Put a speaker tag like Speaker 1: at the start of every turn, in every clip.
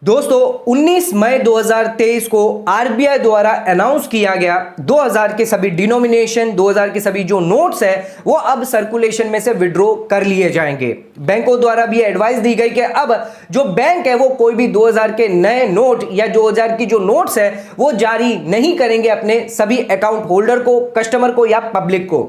Speaker 1: दोस्तों 19 मई 2023 को आरबीआई द्वारा अनाउंस किया गया 2000 के सभी डिनोमिनेशन 2000 के सभी जो नोट्स है वो अब सर्कुलेशन में से विड्रॉ कर लिए जाएंगे। बैंकों द्वारा भी एडवाइस दी गई कि अब जो बैंक है वो कोई भी 2000 के नए नोट या 2000 की जो नोट्स है वो जारी नहीं करेंगे अपने सभी अकाउंट होल्डर को, कस्टमर को या पब्लिक को।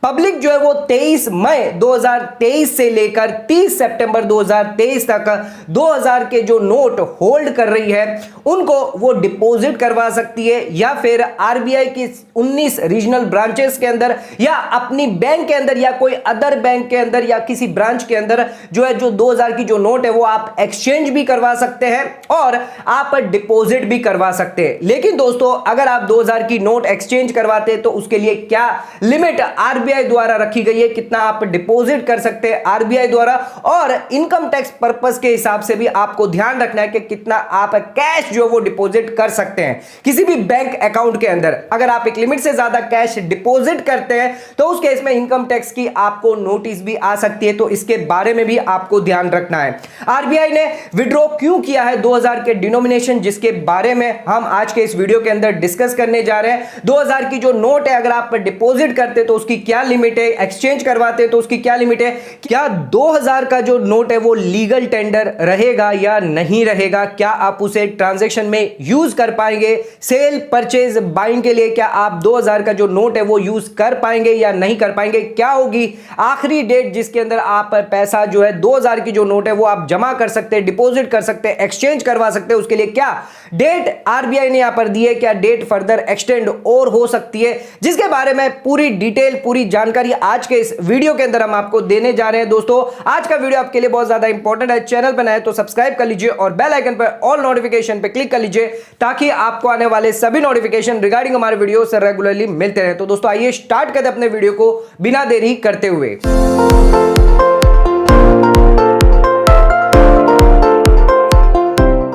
Speaker 1: पब्लिक जो है वो 23 मई 2023 से लेकर 30 सितंबर 2023 तक 2000 के जो नोट होल्ड कर रही है उनको वो डिपॉजिट करवा सकती है या फिर आरबीआई की 19 रीजनल ब्रांचेस के अंदर या अपनी बैंक के अंदर या कोई अदर बैंक के अंदर या किसी ब्रांच के अंदर जो है जो 2000 की जो नोट है वो आप एक्सचेंज भी करवा सकते हैं और आप डिपॉजिट भी करवा सकते हैं। लेकिन दोस्तों अगर आप 2000 की नोट एक्सचेंज करवाते हैं तो उसके लिए क्या लिमिट आरबीआई द्वारा रखी गई है, कितना आप डिपॉजिट कर सकते हैं आरबीआई द्वारा, और इनकम टैक्स पर्पस के हिसाब से भी आपको ध्यान रखना है कि कितना आप कैश जो वो डिपॉजिट कर सकते हैं किसी भी बैंक अकाउंट के अंदर। अगर आप एक लिमिट से ज्यादा कैश डिपॉजिट करते हैं तो उस केस में इनकम टैक्स की आपको नोटिस भी आ सकती है, तो इसके बारे में भी आपको ध्यान रखना है। आरबीआई ने विड्रॉ क्यों किया है 2000 के डिनोमिनेशन, जिसके बारे में हम आज के इस वीडियो के अंदर डिस्कस करने जा रहे हैं। 2000 की जो नोट है अगर आप डिपॉजिट करते तो उसकी क्या लिमिट है, एक्सचेंज करवाते तो उसकी क्या लिमिट है, क्या 2000 का जो नोट है वो लीगल टेंडर रहेगा या नहीं रहेगा, क्या आप उसे ट्रांजैक्शन में यूज कर पाएंगे, सेल परचेज बाइंग के लिए क्या आप 2000 का जो नोट है वो यूज कर पाएंगे या नहीं कर पाएंगे, क्या होगी आखिरी डेट जिसके अंदर आप पैसा जो है 2000 की जो नोट है वो आप जमा कर सकते हैं, डिपॉजिट कर सकते हैं, एक्सचेंज करवा सकते हैं, उसके लिए क्या डेट आरबीआई ने यहां पर दी है, क्या डेट फर्दर एक्सटेंड और हो सकती है, जिसके बारे में पूरी डिटेल पूरी जानकारी आज के इस वीडियो के अंदर हम आपको देने जा रहे हैं। दोस्तों आज का वीडियो आपके लिए बहुत ज्यादा इंपॉर्टेंट है। चैनल पर नए तो सब्सक्राइब कर लीजिए और बेल आइकन पर ऑल नोटिफिकेशन पे क्लिक कर लीजिए ताकि आपको आने वाले सभी नोटिफिकेशन रिगार्डिंग हमारे वीडियो से रेगुलरली मिलते रहे। तो दोस्तों आइए स्टार्ट करते हैं अपने वीडियो को बिना देरी करते हुए।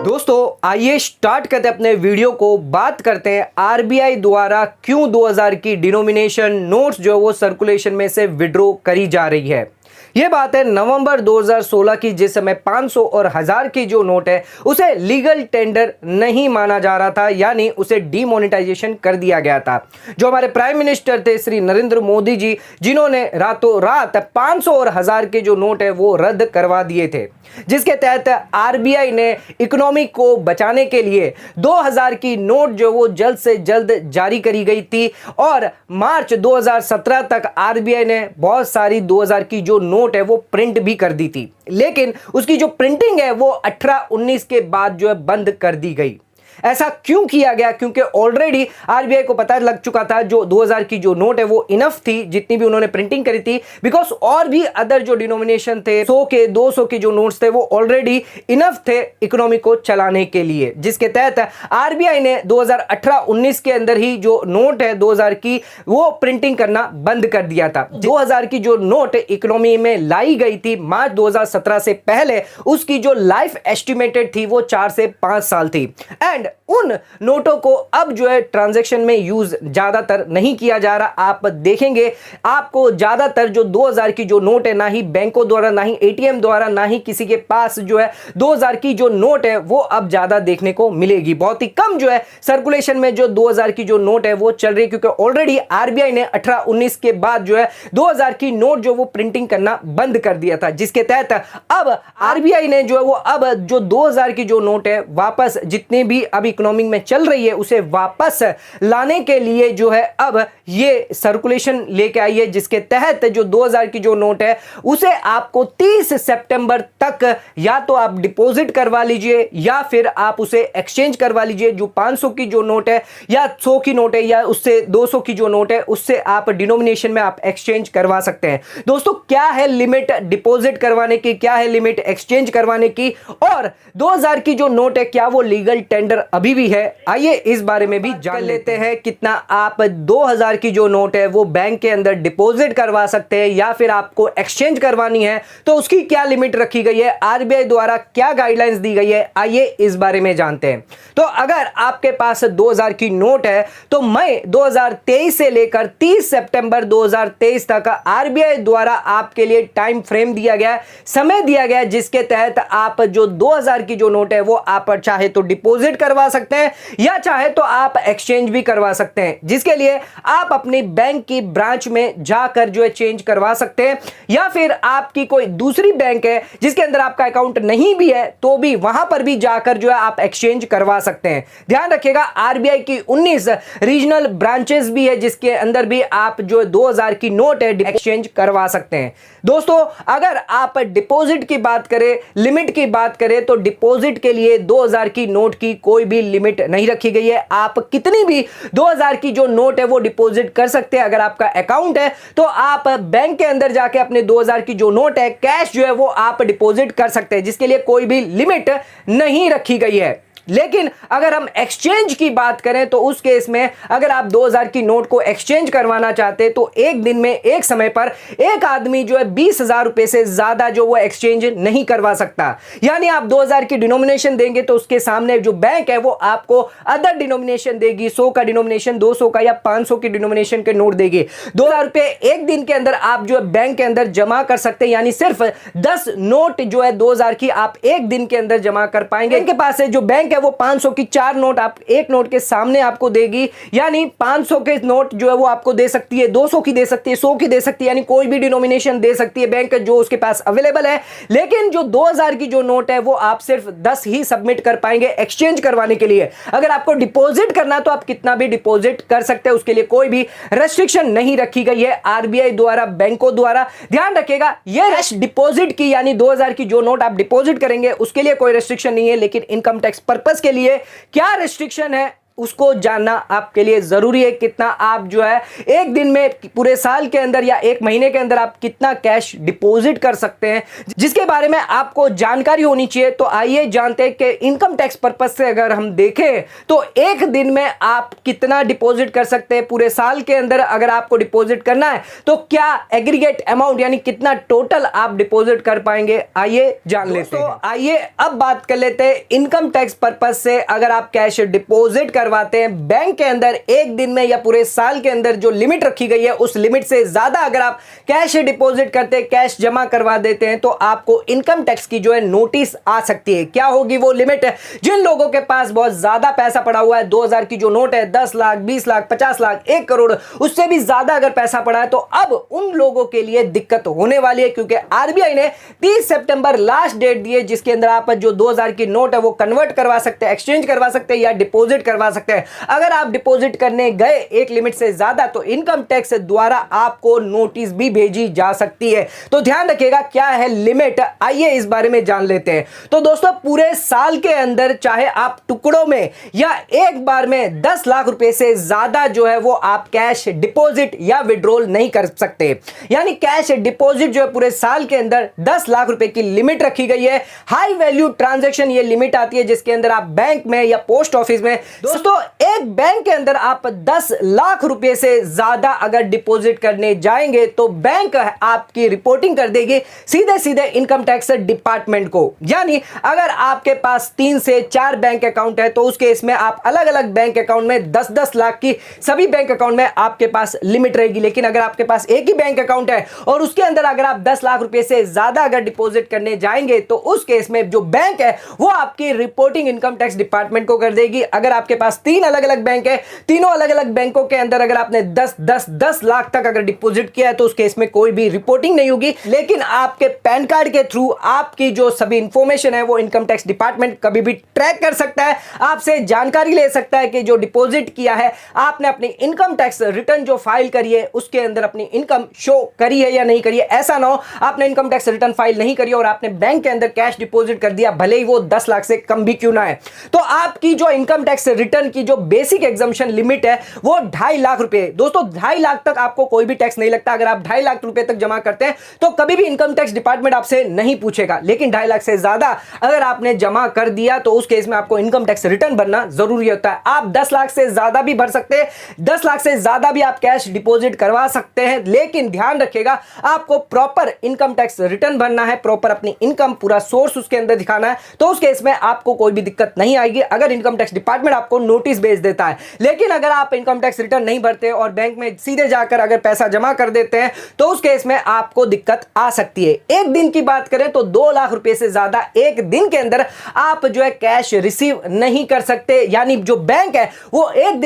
Speaker 1: दोस्तों आइए स्टार्ट करते हैं अपने वीडियो को, बात करते हैं आरबीआई द्वारा क्यों 2000 की डिनोमिनेशन नोट्स जो वो सर्कुलेशन में से विड्रॉ करी जा रही है। यह बात है नवंबर 2016 की, जिस समय 500 और 1000 की जो नोट है उसे लीगल टेंडर नहीं माना जा रहा था, यानी उसे डीमोनेटाइजेशन कर दिया गया था। जो हमारे प्राइम मिनिस्टर थे श्री नरेंद्र मोदी जी, जिन्होंने रातों रात 500 और 1000 के जो नोट है वो रद्द करवा दिए थे, जिसके तहत आरबीआई ने इकोनॉमी को बचाने के लिए 2000 की नोट जो वो जल्द से जल्द जारी करी गई थी और मार्च 2017 तक आरबीआई ने बहुत सारी 2000 की जो नोट है वो प्रिंट भी कर दी थी, लेकिन उसकी जो प्रिंटिंग है वो 18-19 के बाद जो है बंद कर दी गई। ऐसा क्यों किया गया? क्योंकि ऑलरेडी आरबीआई को पता लग चुका था जो 2000 की जो नोट है वो इनफ थी जितनी भी उन्होंने प्रिंटिंग करी थी, बिकॉज और भी अदर जो डिनोमिनेशन थे 100 के 200 के जो नोट्स थे वो ऑलरेडी इनफ थे इकोनॉमी को चलाने के लिए, जिसके तहत आरबीआई ने 2018-19 के अंदर ही जो नोट है 2000 की वो प्रिंटिंग करना बंद कर दिया था। 2000 की जो नोट इकोनॉमी में लाई गई थी मार्च 2017 से पहले, उसकी जो लाइफ एस्टिमेटेड थी वो 4 से 5 साल थी एंड उन नोटों को अब जो है ट्रांजैक्शन में यूज ज्यादातर नहीं किया जा रहा। आप देखेंगे आपको ज्यादातर जो 2000 की जो नोट है ना ही बैंकों द्वारा, ना ही एटीएम द्वारा, ना ही किसी के पास जो है 2000 की जो नोट है वो अब ज्यादा देखने को मिलेगी। बहुत ही कम जो है सर्कुलेशन में जो 2000 की जो नोट है वो चल रही है, क्योंकि ऑलरेडी आरबीआई ने 18-19 के बाद जो है 2000 की नोट जो वो प्रिंटिंग करना बंद कर दिया था, जिसके तहत अब आरबीआई ने जो है वो अब जो 2000 की जो नोट है वापस जितने भी अब इकोनॉमी में चल रही है उसे वापस लाने के लिए जो है अब ये सर्कुलेशन लेके आई है, जिसके तहत जो 2000 की जो नोट है उसे आपको 30 सितंबर तक या तो आप डिपॉजिट करवा लीजिए या फिर आप उसे एक्सचेंज करवा लीजिए। जो 500 की जो नोट है या 100 की नोट है या उससे 200 की जो नोट है उससे आप डिनोमिनेशन में आप एक्सचेंज करवा सकते हैं। दोस्तों क्या है लिमिट डिपॉजिट करवाने की, क्या है लिमिट एक्सचेंज करवाने की, और 2000 की जो नोट है क्या वो लीगल टेंडर अभी भी है, आइए इस बारे में भी जान लेते हैं। कितना आप 2000 2000 की जो नोट है वो बैंक के अंदर डिपॉजिट करवा सकते हैं या फिर आपको एक्सचेंज करवानी है तो उसकी क्या लिमिट रखी गई है, आरबीआई द्वारा क्या गाइडलाइंस दी गई है, आइए इस बारे में जानते हैं। तो अगर आपके पास 2000 की नोट है तो मई 2023 से लेकर 30 सितंबर 2023 तक आरबीआई द्वारा आपके लिए टाइम फ्रेम दिया गया है, समय दिया गया है, जिसके तहत आप जो 2000 की जो नोट है वो आप चाहे तो डिपॉजिट करवा सकते हैं या चाहे तो आप एक्सचेंज भी करवा सकते हैं, जिसके लिए आप अपनी बैंक की ब्रांच में जाकर जो है चेंज करवा सकते हैं या फिर आपकी कोई दूसरी बैंक है जिसके अंदर आपका अकाउंट नहीं भी है तो भी वहां पर भी जाकर जो है आप एक्सचेंज करवा सकते हैं। ध्यान रखिएगा आरबीआई की 19 रीजनल ब्रांचेस भी है जिसके अंदर भी आप जो 2000 की नोट है एक्सचेंज करवा सकते हैं। दोस्तों अगर आप डिपॉजिट की बात करें, लिमिट की बात करें तो डिपॉजिट के लिए 2000 की नोट की कोई भी लिमिट नहीं रखी गई है। आप कितनी भी 2000 की जो नोट है वो डिपॉजिट कर सकते हैं। अगर आपका अकाउंट है तो आप बैंक के अंदर जाके अपने 2000 की जो नोट है कैश जो है वो आप डिपॉजिट कर सकते हैं, जिसके लिए कोई भी लिमिट नहीं रखी गई है। लेकिन अगर हम एक्सचेंज की बात करें तो उस केस में अगर आप 2000 की नोट को एक्सचेंज करवाना चाहते हैं तो एक दिन में एक समय पर एक आदमी जो है 20,000 रुपए से ज्यादा जो वो एक्सचेंज नहीं करवा सकता। यानी आप 2000 की डिनोमिनेशन देंगे तो उसके सामने जो बैंक है वो आपको अदर डिनोमिनेशन देगी, 100 का डिनोमिनेशन, 200 का या 500 की डिनोमिनेशन के नोट देगी। 2000 रुपए एक दिन के अंदर आप जो है बैंक के अंदर जमा कर सकते हैं, यानी सिर्फ 10 नोट जो है 2000 की आप एक दिन के अंदर जमा कर पाएंगे। इनके पास है जो बैंक है वो 500 की 4 नोट आप एक नोट के सामने आपको देगी, यानी 500 के नोट जो है वो आपको दे सकती है, 200 की दे सकती है, 100 की दे सकती है, यानी कोई भी डिनोमिनेशन दे सकती है बैंक जो उसके पास अवेलेबल है। लेकिन जो 2000 की जो नोट है वो आप सिर्फ 10 ही सबमिट कर पाएंगे एक्सचेंज करवाने के लिए। अगर आपको डिपॉजिट करना तो आप कितना भी डिपॉजिट कर सकते हैं, उसके लिए कोई भी रेस्ट्रिक्शन नहीं रखी गई है आरबीआई द्वारा, बैंकों द्वारा। ध्यान रखिएगा ये डिपॉजिट की यानी 2000 की जो नोट आप डिपॉजिट करेंगे उसके लिए कोई रेस्ट्रिक्शन नहीं है, लेकिन इनकम टैक्स पर्पस के लिए क्या रेस्ट्रिक्शन है उसको जानना आपके लिए जरूरी है। कितना आप जो है एक दिन में पूरे साल के अंदर या एक महीने के अंदर आप कितना कैश डिपॉजिट कर सकते हैं, जिसके बारे में आपको जानकारी होनी चाहिए। तो आइए जानते हैं कि इनकम टैक्स पर्पस से अगर हम देखें तो एक दिन में आप कितना डिपॉजिट कर सकते हैं। पूरे साल के अंदर अगर आपको डिपॉजिट करना है तो क्या एग्रीगेट अमाउंट यानी कितना टोटल आप डिपॉजिट कर पाएंगे, आइए जान लेते हैं। आइए अब बात कर लेते हैं इनकम टैक्स पर्पस से अगर आप कैश डिपॉजिट करवाते हैं बैंक के अंदर एक दिन में या पूरे साल के अंदर जो लिमिट रखी गई है उस लिमिट से ज्यादा अगर आप कैश डिपॉजिट करते हैं, कैश जमा करवा देते हैं तो आपको इनकम टैक्स की जो है नोटिस आ सकती है। क्या होगी वो लिमिट? जिन लोगों के पास बहुत ज्यादा पैसा पड़ा हुआ है, 2000 की जो नोट है 10 लाख, 20 लाख, 50 लाख, 1 करोड़, उससे भी ज्यादा अगर पैसा पड़ा है तो अब उन लोगों के लिए दिक्कत होने वाली है, क्योंकि आरबीआई ने 30 सितंबर लास्ट डेट दी है जिसके अंदर आप जो 2000 की नोट है वो कन्वर्ट करवा सकते हैं, एक्सचेंज करवा सकते हैं या डिपॉजिट करवा सकते हैं। अगर आप डिपॉजिट करने गए एक लिमिट से ज्यादा तो इनकम टैक्स द्वारा आपको नोटिस भी भेजी जा सकती है। तो ध्यान रखिएगा क्या है लिमिट, आइए इस बारे में जान लेते हैं। तो दोस्तों पूरे साल के अंदर चाहे आप टुकड़ों में या एक बार में 10 लाख रुपए से ज्यादा जो है वो आप कैश डिपॉजिट या विड्रॉल नहीं कर सकते। यानी कैश डिपॉजिट जो है पूरे साल के अंदर 10 लाख रुपए की लिमिट रखी गई है। हाई वैल्यू ट्रांजैक्शन ये लिमिट आती है जिसके अंदर आप बैंक में या पोस्ट ऑफिस में, दोस्तों एक बैंक के अंदर आप 10 लाख रुपए से ज्यादा अगर डिपॉजिट करने जाएंगे तो बैंक आपकी रिपोर्टिंग कर देगी सीधे सीधे इनकम टैक्स डिपार्टमेंट को। यानी अगर आपके पास 3 से 4 बैंक अकाउंट है तो उस केस में आप अलग अलग बैंक अकाउंट में 10-10 लाख की सभी बैंक अकाउंट में आपके पास लिमिट रहेगी। लेकिन अगर आपके पास एक ही बैंक अकाउंट है और उसके अंदर अगर आप 10 लाख रुपए से ज्यादा अगर डिपॉजिट करने जाएंगे तो उस केस में जो बैंक है वो आपकी रिपोर्टिंग इनकम टैक्स डिपार्टमेंट को कर देगी। अगर आपके पास 3 अलग अलग बैंक है, तीनों अलग अलग बैंकों के अंदर अगर आपने 10 लाख तक अगर डिपॉजिट किया है तो उस केस में कोई भी रिपोर्टिंग नहीं होगी। लेकिन आपके पैन कार्ड के थ्रू आपकी जो सभी इंफॉर्मेशन है वो इनकम टैक्स डिपार्टमेंट कभी भी ट्रैक कर सकता है, आपसे जानकारी ले सकता है कि जो डिपॉजिट किया है आपने अपनी इनकम टैक्स रिटर्न जो फाइल करी है उसके अंदर अपनी इनकम शो करी है या नहीं करी है। ऐसा ना हो आपने इनकम टैक्स रिटर्न फाइल नहीं करी और आपने बैंक के अंदर कैश डिपॉजिट कर दिया, भले ही वो 10 लाख से कम भी क्यों ना है, तो आपकी जो इनकम टैक्स रिटर्न रिटर्न की जो बेसिक एग्जम्पशन लिमिट है वो 2.5 लाख रुपए। दोस्तों 2.5 लाख तक आपको कोई भी टैक्स नहीं लगता। अगर आप 2.5 लाख रुपए तक जमा करते हैं तो कभी भी इनकम टैक्स डिपार्टमेंट आपसे नहीं पूछेगा। लेकिन 2.5 लाख से ज्यादा अगर आपने जमा कर दिया तो उस केस में आपको इनकम टैक्स रिटर्न भरना जरूरी होता है। आप 10 लाख से ज्यादा भी भर सकते हैं, 10 लाख से ज्यादा भी आप कैश डिपॉजिट करवा सकते हैं, लेकिन ध्यान रखिएगा आपको प्रॉपर इनकम टैक्स रिटर्न भरना है, प्रॉपर अपनी इनकम पूरा सोर्स उसके अंदर दिखाना है। तो उस केस में आपको कोई भी दिक्कत नहीं आएगी अगर इनकम टैक्स डिपार्टमेंट आपको नोटिस भेज देता है। लेकिन अगर आप इनकम टैक्स रिटर्न नहीं भरते और बैंक में सीधे जाकर अगर पैसा जमा कर देते हैं तो उस केस में आपको दिक्कत आ सकती है। एक दिन की बात करें तो 2 लाख रुपए से ज्यादा एक दिन के अंदर आप जो है कैश रिसीव नहीं कर सकते। यानी जो बैंक है वो एक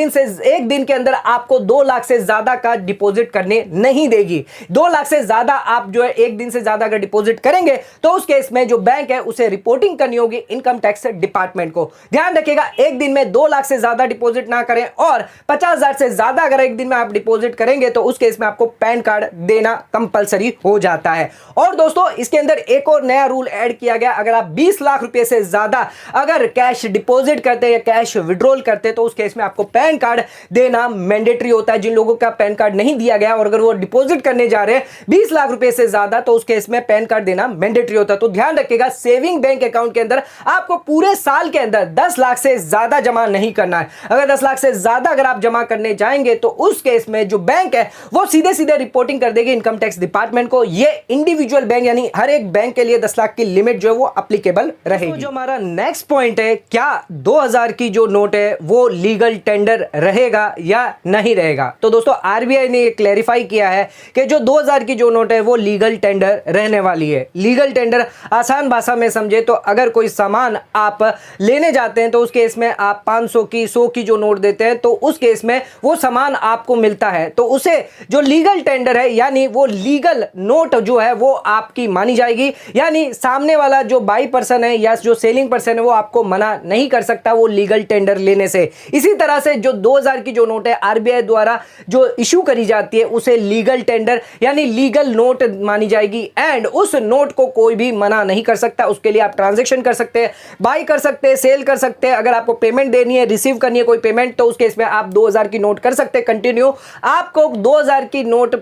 Speaker 1: दिन के अंदर आपको 2 लाख से ज्यादा का डिपॉजिट करने नहीं देगी। 2 लाख से ज्यादा आप जो है एक दिन से ज्यादा अगर डिपॉजिट करेंगे तो उस केस में जो बैंक है उसे रिपोर्टिंग करनी होगी इनकम टैक्स डिपार्टमेंट को। ध्यान रखिएगा एक दिन में 2 लाख से ज्यादा डिपॉजिट ना करें और 50,000 से ज्यादा अगर एक दिन में आप डिपॉजिट करेंगे तो उस केस में आपको पैन कार्ड देना कंपलसरी हो जाता है। और दोस्तों इसके अंदर एक और नया रूल ऐड किया गया, अगर आप 20 लाख रुपए से ज्यादा अगर कैश डिपॉजिट करते हैं या कैश विड्रॉल करते हैं तो उस केस में आपको पैन कार्ड देना मैंडेटरी होता है। जिन लोगों का पैन कार्ड नहीं दिया गया और अगर वो डिपॉजिट करने जा रहे हैं 20 लाख रुपए से ज्यादा तो उस केस में पैन कार्ड देना मैंडेटरी होता है। तो ध्यान रखिएगा सेविंग बैंक अकाउंट के अंदर आपको पूरे साल के अंदर 10 लाख से ज्यादा जमा नहीं करना है। अगर 10 लाख से ज्यादा अगर आप जमा करने जाएंगे तो उस केस में जो बैंक है वो सीधे सीधे रिपोर्टिंग कर देगी इनकम टैक्स डिपार्टमेंट को। ये इंडिविजुअल बैंक यानी हर एक बैंक के लिए 10 लाख की लिमिट जो है वो एप्लीकेबल रहेगी। तो जो हमारा नेक्स्ट पॉइंट है, क्या 2000 की जो नोट है वो लीगल टेंडर रहेगा या नहीं रहेगा। तो दोस्तों आरबीआई ने ये क्लैरिफाई किया है कि जो 2000 की जो नोट है वो लीगल टेंडर रहने वाली है। लीगल टेंडर आसान भाषा में समझे तो अगर कोई सामान आप लेने जाते हैं तो उस केस में आप 500 की 100 की जो नोट देते हैं तो उस केस में वो सामान आपको मिलता है तो उसे जो लीगल टेंडर है यानी वो लीगल नोट जो है वो आपकी मानी जाएगी। यानी सामने वाला जो बाई पर्सन है या जो सेलिंग पर्सन है वो आपको मना नहीं कर सकता वो लीगल टेंडर लेने से। इसी तरह से जो 2000 की जो नोट है आरबीआई द्वारा जो इशू करी जाती है उसे लीगल टेंडर यानी लीगल नोट मानी जाएगी एंड उस नोट को कोई भी मना नहीं कर सकता। उसके लिए आप ट्रांजैक्शन कर सकते हैं, बाई कर सकते हैं, सेल कर सकते हैं। अगर आपको पेमेंट देनी है, रिसीव करनी है कोई पेमेंट तो उस केस में आप 2000 की नोट कर सकते हैं कंटिन्यू। आपको 2000 की नोट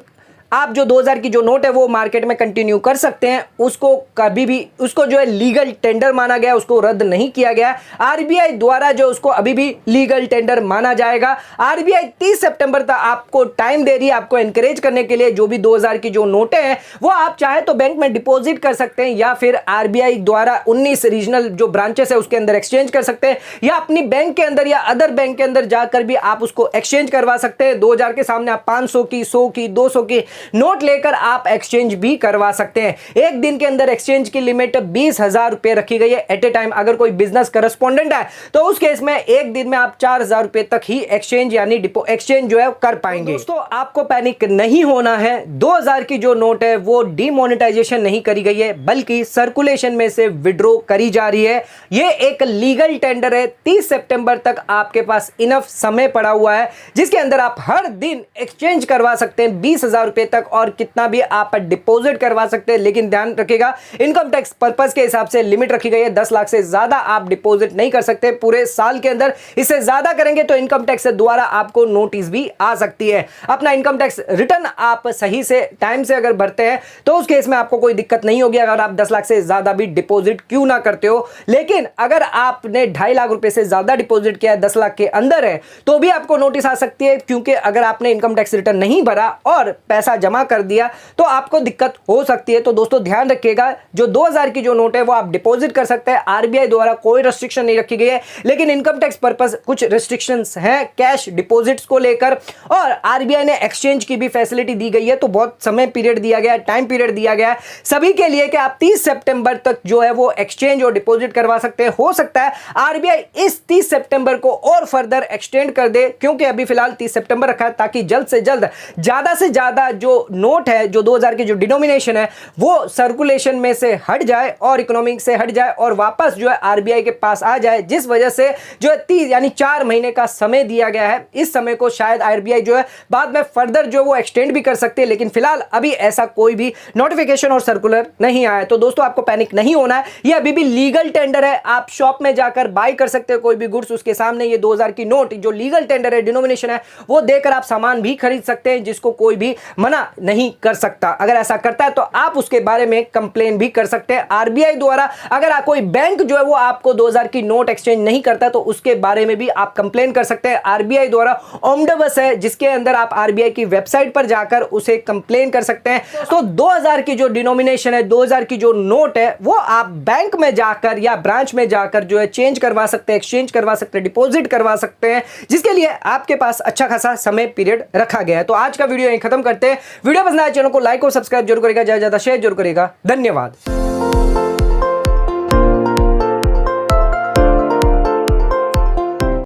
Speaker 1: आप जो 2000 की जो नोट है वो मार्केट में कंटिन्यू कर सकते हैं। उसको कभी भी उसको जो है लीगल टेंडर माना गया, उसको रद्द नहीं किया गया। आरबीआई द्वारा जो उसको अभी भी लीगल टेंडर माना जाएगा। आरबीआई 30 सितंबर तक आपको टाइम दे रही है आपको एनकरेज करने के लिए। जो भी 2000 की जो नोटें हैं वो आप चाहे तो बैंक में डिपॉजिट कर सकते हैं या फिर आरबीआई द्वारा 19 रीजनल जो ब्रांचेस है उसके अंदर एक्सचेंज कर सकते हैं या अपनी बैंक के अंदर या अदर बैंक के अंदर जाकर भी आप उसको एक्सचेंज करवा सकते हैं। 2000 के सामने आप 500 की 100 की 200 की नोट लेकर आप एक्सचेंज भी करवा सकते हैं। एक दिन के अंदर एक्सचेंज की लिमिट 20,000 रुपए रखी गई है एट ए टाइम। अगर कोई बिजनेस करस्पॉन्डेंट है तो उस केस में एक दिन में आप 4,000 रुपए तक ही एक्सचेंज यानी एक्सचेंज जो है कर पाएंगे। दोस्तों आपको पैनिक नहीं होना है। 2000 की जो नोट है वो डिमोनेटाइजेशन नहीं करी गई है बल्कि सर्कुलेशन में से विड्रॉ करी जा रही है। ये एक लीगल टेंडर है। 30 सितंबर तक आपके पास इनफ समय पड़ा हुआ है जिसके अंदर आप हर दिन एक्सचेंज करवा सकते हैं 20,000 रुपए तक और कितना भी आप डिपॉजिट करवा सकते हैं। लेकिन ध्यान रखिएगा इनकम टैक्स पर्पस के हिसाब से लिमिट रखी गई है 10 लाख से ज्यादा आप डिपॉजिट नहीं कर सकते पूरे साल के अंदर। इससे ज्यादा करेंगे तो इनकम टैक्स द्वारा आपको नोटिस भी आ सकती है। अपना इनकम टैक्स रिटर्न आप सही से टाइम से अगर भरते हैं तो उस केस में आपको कोई दिक्कत नहीं होगी अगर आप 10 लाख से ज्यादा भी डिपॉजिट क्यों ना करते हो। लेकिन अगर आपने 2.5 लाख रुपए से ज्यादा डिपॉजिट किया है 10 लाख के अंदर है तो भी आपको नोटिस आ सकती है क्योंकि अगर आपने इनकम टैक्स रिटर्न नहीं भरा और पैसा जमा कर दिया तो आपको दिक्कत हो सकती है। तो दोस्तों ध्यान रखिएगा जो 2000 की जो नोट है वो आप डिपॉजिट कर सकते हैं। आरबीआई द्वारा कोई रेस्ट्रिक्शन नहीं रखी गई है लेकिन इनकम टैक्स पर्पस कुछ रेस्ट्रिक्शंस हैं कैश डिपॉजिट्स को लेकर और आरबीआई ने एक्सचेंज की भी फैसिलिटी दी गई है। तो बहुत समय पीरियड दिया गया है, टाइम पीरियड दिया गया है सभी के लिए कि आप 30 सितंबर तक जो है वो एक्सचेंज और डिपॉजिट करवा सकते हैं। हो सकता है आरबीआई इस 30 सितंबर को और फर्दर एक्सटेंड कर दे क्योंकि अभी फिलहाल 30 सितंबर रखा है ताकि जल्द से जल्द ज्यादा जो नोट है, जो 2000 की जो डिनोमिनेशन है, वो सर्कुलेशन में से हट जाए और इकोनॉमिक से हट जाए और वापस जो है आरबीआई के पास आ जाए, जिस वजह से जो है 30 यानी 4 महीने का समय दिया गया है। इस समय को शायद आरबीआई जो है बाद में फर्दर जो वो एक्सटेंड भी कर सकते हैं, लेकिन फिलहाल अभी ऐसा कोई भी नोटिफिकेशन और सर्कुलर नहीं आया है। तो दोस्तों आपको पैनिक नहीं होना है, ये अभी भी लीगल टेंडर है। आप शॉप में जाकर बाय कर सकते हो कोई भी गुड्स, उसके सामने ये 2000 की नोट जो लीगल टेंडर है, डिनोमिनेशन है, वो देकर आप सामान भी खरीद सकते हैं, जिसको कोई भी मना नहीं कर सकता। अगर ऐसा करता है तो आप उसके बारे में कंप्लेन भी कर सकते हैं आरबीआई द्वारा। अगर कोई बैंक जो है वो आपको 2000 की नोट एक्सचेंज नहीं करता तो उसके बारे में भी आप कंप्लेन कर सकते हैं। आरबीआई द्वारा ओमनिबस है, जिसके अंदर आप आरबीआई की वेबसाइट पर जाकर उसे कंप्लेन कर सकते हैं। तो 2000 की जो डिनोमिनेशन है, 2000 की जो नोट है, वो आप बैंक में जाकर या ब्रांच में जाकर जो है चेंज करवा सकते हैं, एक्सचेंज करवा सकते हैं, डिपॉजिट करवा सकते हैं, जिसके लिए आपके पास अच्छा खासा समय पीरियड रखा गया है। तो आज का वीडियो यहीं खत्म करते हैं। वीडियो पसंद आए चैनल को लाइक और सब्सक्राइब जरूर करेगा, ज्यादा ज्यादा शेयर जरूर करेगा। धन्यवाद।